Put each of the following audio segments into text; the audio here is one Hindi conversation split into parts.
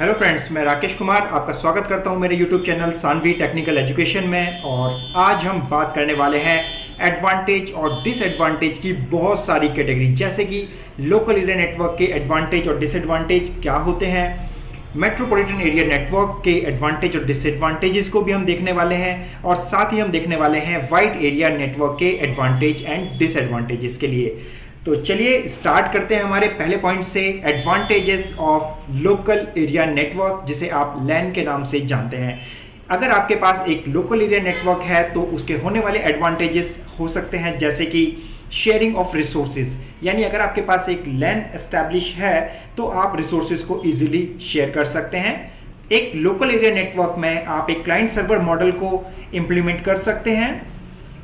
हेलो फ्रेंड्स, मैं राकेश कुमार आपका स्वागत करता हूं मेरे YouTube channel Saanvi technical education में। और आज हम बात करने वाले हैं एडवांटेज और डिसएडवांटेज की बहुत सारी कैटेगरी, जैसे कि लोकल एरिया नेटवर्क के एडवांटेज और डिसएडवांटेज क्या होते हैं, मेट्रोपॉलिटन एरिया नेटवर्क के एडवांटेज और डिसएडवांटेजेस को भी हम देखने वाले हैं, और साथ ही हम देखने वाले हैं वाइड एरिया नेटवर्क के एडवांटेज एंड डिसएडवांटेजेस के लिए। तो चलिए स्टार्ट करते हैं हमारे पहले पॉइंट से, advantages of local area network, जिसे आप लैन के नाम से जानते हैं। अगर आपके पास एक लोकल एरिया नेटवर्क है तो उसके होने वाले एडवांटेजेस हो सकते हैं, जैसे कि शेयरिंग ऑफ रिसोर्सेज, यानी अगर आपके पास एक लैन एस्टैब्लिश है तो आप रिसोर्सेज को इजीली शेयर कर सकते हैं। एक लोकल एरिया नेटवर्क में आप एक क्लाइंट सर्वर मॉडल को इम्प्लीमेंट कर सकते हैं।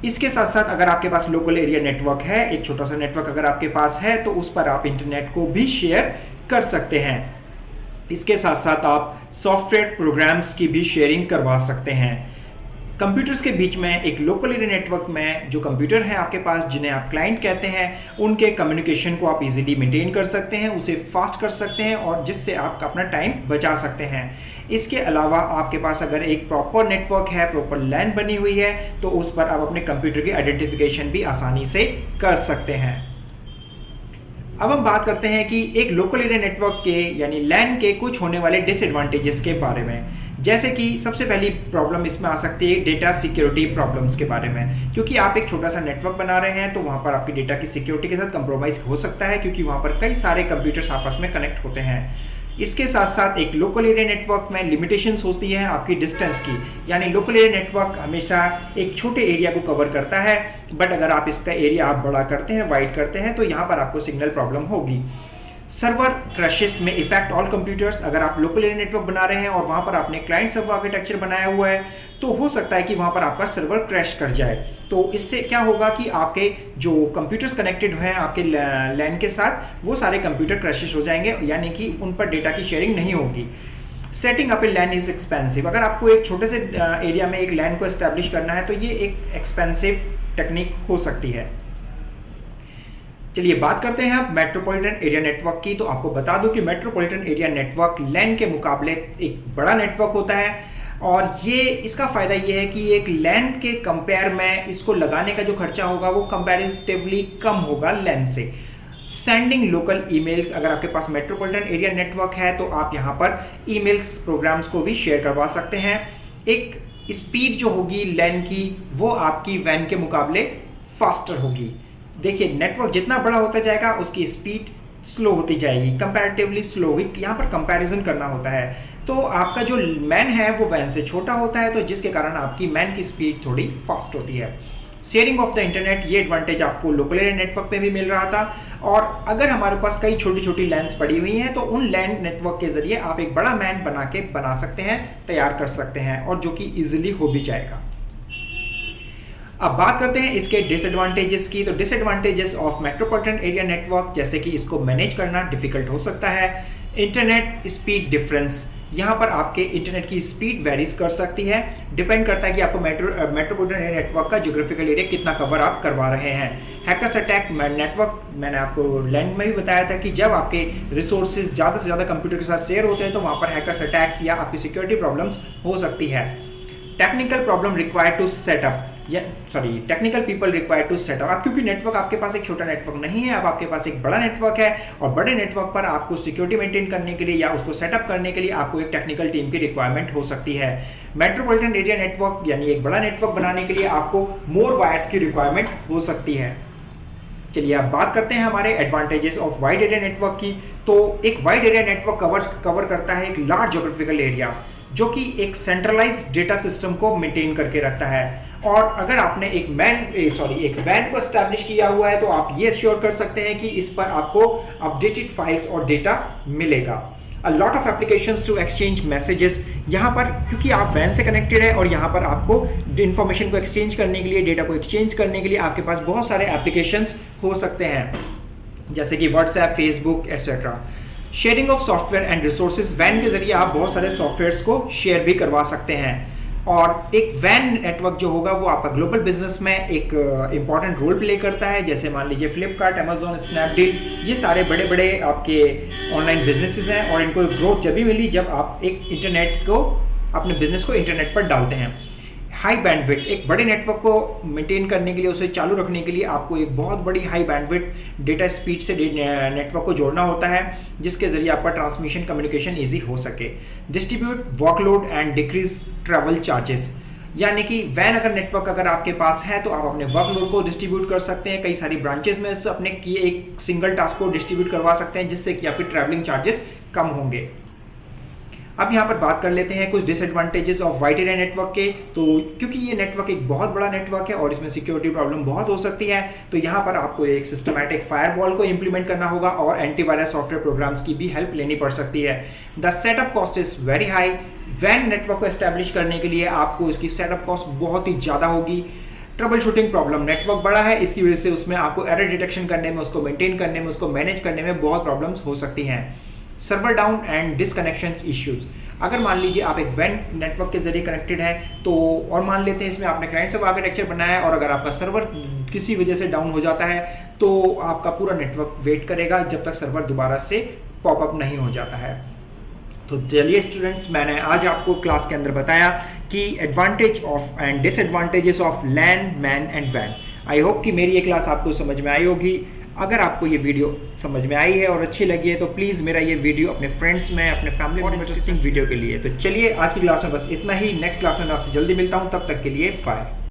इसके साथ साथ अगर आपके पास लोकल एरिया नेटवर्क है, एक छोटा सा नेटवर्क अगर आपके पास है, तो उस पर आप इंटरनेट को भी शेयर कर सकते हैं। इसके साथ साथ आप सॉफ्टवेयर प्रोग्राम्स की भी शेयरिंग करवा सकते हैं। कंप्यूटर्स के बीच में एक लोकल एरिया नेटवर्क में जो कंप्यूटर हैं आपके पास, जिन्हें आप क्लाइंट कहते हैं, उनके कम्युनिकेशन को आप इजीली मेंटेन कर सकते हैं, उसे फास्ट कर सकते हैं, और जिससे आप अपना टाइम बचा सकते हैं। इसके अलावा आपके पास अगर एक प्रॉपर नेटवर्क है, प्रॉपर लैन बनी हुई है, तो उस पर आप अपने कंप्यूटर की आइडेंटिफिकेशन भी आसानी से कर सकते हैं। अब हम बात करते हैं कि एक लोकल एरिया नेटवर्क के यानी लैन के कुछ होने वाले डिसएडवांटेजेस के बारे में। जैसे कि सबसे पहली प्रॉब्लम इसमें आ सकती है डेटा सिक्योरिटी प्रॉब्लम्स के बारे में, क्योंकि आप एक छोटा सा नेटवर्क बना रहे हैं तो वहाँ पर आपकी डेटा की सिक्योरिटी के साथ कंप्रोमाइज हो सकता है, क्योंकि वहाँ पर कई सारे कंप्यूटर्स आपस में कनेक्ट होते हैं। इसके साथ साथ एक लोकल एरिया नेटवर्क में लिमिटेशंस होती हैं आपकी डिस्टेंस की, यानी लोकल एरिया नेटवर्क हमेशा एक छोटे एरिया को कवर करता है, बट अगर आप इसका एरिया आप बड़ा करते हैं, वाइड करते हैं, तो यहाँ पर आपको सिग्नल प्रॉब्लम होगी। सर्वर क्रैशेस में इफेक्ट ऑल कंप्यूटर्स, अगर आप लोकल एरिया नेटवर्क बना रहे हैं और वहां पर आपने क्लाइंट सर्वर आर्किटेक्चर बनाया हुआ है, तो हो सकता है कि वहां पर आपका सर्वर क्रैश कर जाए। तो इससे क्या होगा कि आपके जो कंप्यूटर्स कनेक्टेड हैं आपके लैन के साथ, वो सारे कंप्यूटर क्रैशेस हो जाएंगे, यानी कि उन पर डेटा की शेयरिंग नहीं होगी। Setting up a LAN is expensive, अगर आपको एक छोटे से एरिया में एक लैन को एस्टेब्लिश करना है तो ये एक एक्सपेंसिव टेक्निक हो सकती है। चलिए बात करते हैं अब मेट्रोपॉलिटन एरिया नेटवर्क की। तो आपको बता दूं कि मेट्रोपॉलिटन एरिया नेटवर्क लैन के मुकाबले एक बड़ा नेटवर्क होता है, और ये इसका फायदा ये है कि एक लैन के कंपेयर में इसको लगाने का जो खर्चा होगा वो कंपैरेटिवली कम होगा लैन से। सेंडिंग लोकल ईमेल्स, अगर आपके पास मेट्रोपॉलिटन एरिया नेटवर्क है तो आप यहाँ पर ईमेल्स प्रोग्राम्स को भी शेयर करवा सकते हैं। एक स्पीड जो होगी लैन की, वो आपकी वैन के मुकाबले फास्टर होगी। देखिए, नेटवर्क जितना बड़ा होता जाएगा उसकी स्पीड स्लो होती जाएगी, कंपैरेटिवली स्लो ही यहाँ पर कंपैरिजन करना होता है। तो आपका जो मैन है वो वैन से छोटा होता है, तो जिसके कारण आपकी मैन की स्पीड थोड़ी फास्ट होती है। शेयरिंग ऑफ द इंटरनेट, ये एडवांटेज आपको लोकल एरिया नेटवर्क पे भी मिल रहा था, और अगर हमारे पास कई छोटी छोटी लैन्स पड़ी हुई हैं तो उन लैन नेटवर्क के जरिए आप एक बड़ा मैन बना सकते हैं, तैयार कर सकते हैं, और जो कि इजिली हो भी जाएगा। अब बात करते हैं इसके डिसएडवांटेजेस की। तो disadvantages of metropolitan area network, जैसे कि इसको मैनेज करना डिफिकल्ट हो सकता है। इंटरनेट स्पीड डिफरेंस, यहाँ पर आपके इंटरनेट की स्पीड वेरीज कर सकती है, डिपेंड करता है कि आपको मेट्रोपॉलिटन एरिया नेटवर्क का ज्योग्राफिकल एरिया कितना कवर आप करवा रहे हैं। हैकर्स अटैक नेटवर्क, मैंने आपको लैंड में भी बताया था कि जब आपके रिसोर्सेज ज़्यादा से ज़्यादा कंप्यूटर के साथ शेयर होते हैं तो वहाँ पर हैकर्स अटैक्स या आपकी सिक्योरिटी प्रॉब्लम्स हो सकती है। Technical problem required to setup, technical people required to setup. अब क्योंकि नेटवर्क आपके पास एक छोटा नेटवर्क नहीं है, अब आपके पास एक बड़ा नेटवर्क है, और बड़े नेटवर्क पर आपको सिक्योरिटी मेंटेन करने के लिए या उसको सेटअप करने के लिए आपको एक टेक्निकल टीम की रिक्वायरमेंट हो सकती है। मेट्रोपॉलिटन एरिया नेटवर्क यानी एक बड़ा नेटवर्क बनाने के लिए आपको मोर वायर्स की रिक्वायरमेंट हो सकती है। चलिए अब बात करते हैं हमारे advantages of wide area network की। तो एक वाइड एरिया नेटवर्क कवर करता है एक लार्ज ज्योग्राफिकल एरिया, जो कि एक सेंट्रलाइज्ड डेटा सिस्टम को मेंटेन करके रखता है। और अगर आपने एक वैन को एस्टैब्लिश किया हुआ है तो आप ये श्योर कर सकते हैं कि इस पर आपको अपडेटेड फाइल्स और डेटा मिलेगा। A lot of applications to exchange messages, यहाँ पर क्योंकि आप वैन से कनेक्टेड है और यहाँ पर आपको इन्फॉर्मेशन को एक्सचेंज करने के लिए, डेटा को एक्सचेंज करने के लिए आपके पास बहुत सारे एप्लीकेशंस हो सकते हैं, जैसे कि WhatsApp, Facebook etcetera. Sharing of software and resources, वैन के जरिए आप बहुत सारे सॉफ्टवेयर्स को शेयर भी करवा सकते हैं। और एक वैन नेटवर्क जो होगा वो आपका ग्लोबल बिजनेस में एक इंपॉर्टेंट रोल प्ले करता है। जैसे मान लीजिए फ्लिपकार्ट, अमेजोन, स्नैपडील, ये सारे बड़े बड़े आपके ऑनलाइन बिजनेसेस हैं और इनको ग्रोथ जब भी मिली जब आप एक इंटरनेट को, अपने बिजनेस को इंटरनेट पर डालते हैं। हाई बैंडविड्थ, एक बड़े नेटवर्क को मेंटेन करने के लिए, उसे चालू रखने के लिए आपको एक बहुत बड़ी हाई बैंडविड्थ डेटा स्पीड से नेटवर्क को जोड़ना होता है, जिसके जरिए आपका ट्रांसमिशन कम्युनिकेशन इजी हो सके। Distribute workload and decrease travel charges, यानी कि वैन अगर नेटवर्क अगर आपके पास है तो आप अपने वर्कलोड को डिस्ट्रीब्यूट कर सकते हैं, कई सारी ब्रांचेस में अपने किए एक सिंगल टास्क को डिस्ट्रीब्यूट करवा सकते हैं, जिससे कि आपके ट्रैवलिंग चार्जेस कम होंगे। अब यहाँ पर बात कर लेते हैं कुछ disadvantages of wide area network के। तो क्योंकि ये नेटवर्क एक बहुत बड़ा नेटवर्क है और इसमें सिक्योरिटी प्रॉब्लम बहुत हो सकती है, तो यहाँ पर आपको एक सिस्टमैटिक फायरवॉल को इंप्लीमेंट करना होगा और एंटीवायरस सॉफ्टवेयर प्रोग्राम्स की भी हेल्प लेनी पड़ सकती है। The setup cost is very high. वैन नेटवर्क को एस्टेब्लिश करने के लिए आपको इसकी सेटअप कॉस्ट बहुत ही ज़्यादा होगी। ट्रबल शूटिंग प्रॉब्लम, नेटवर्क बड़ा है, इसकी वजह से उसमें आपको एरर डिटेक्शन करने में, उसको मेंटेन करने में, उसको मैनेज करने में बहुत प्रॉब्लम्स हो सकती हैं। Server down and disconnection issues, अगर मान लीजिए आप एक वैन नेटवर्क के जरिए कनेक्टेड है तो, और मान लेते हैं इसमें आपने क्लाइंट सर्वर आर्किटेक्चर बनाया है और अगर आपका सर्वर किसी वजह से डाउन हो जाता है तो आपका पूरा नेटवर्क वेट करेगा जब तक सर्वर दोबारा से पॉपअप नहीं हो जाता है। तो चलिए स्टूडेंट्स, मैंने आज आपको क्लास के अंदर बताया कि advantage of and disadvantages of LAN, MAN and वैन। आई होप कि मेरी ये क्लास आपको समझ में आई होगी। अगर आपको ये वीडियो समझ में आई है और अच्छी लगी है तो प्लीज़ मेरा ये वीडियो अपने फ्रेंड्स में, अपने फैमिली में इंटरेस्टिंग वीडियो के लिए। तो चलिए आज की क्लास में बस इतना ही। नेक्स्ट क्लास में मैं आपसे जल्दी मिलता हूँ, तब तक के लिए बाय।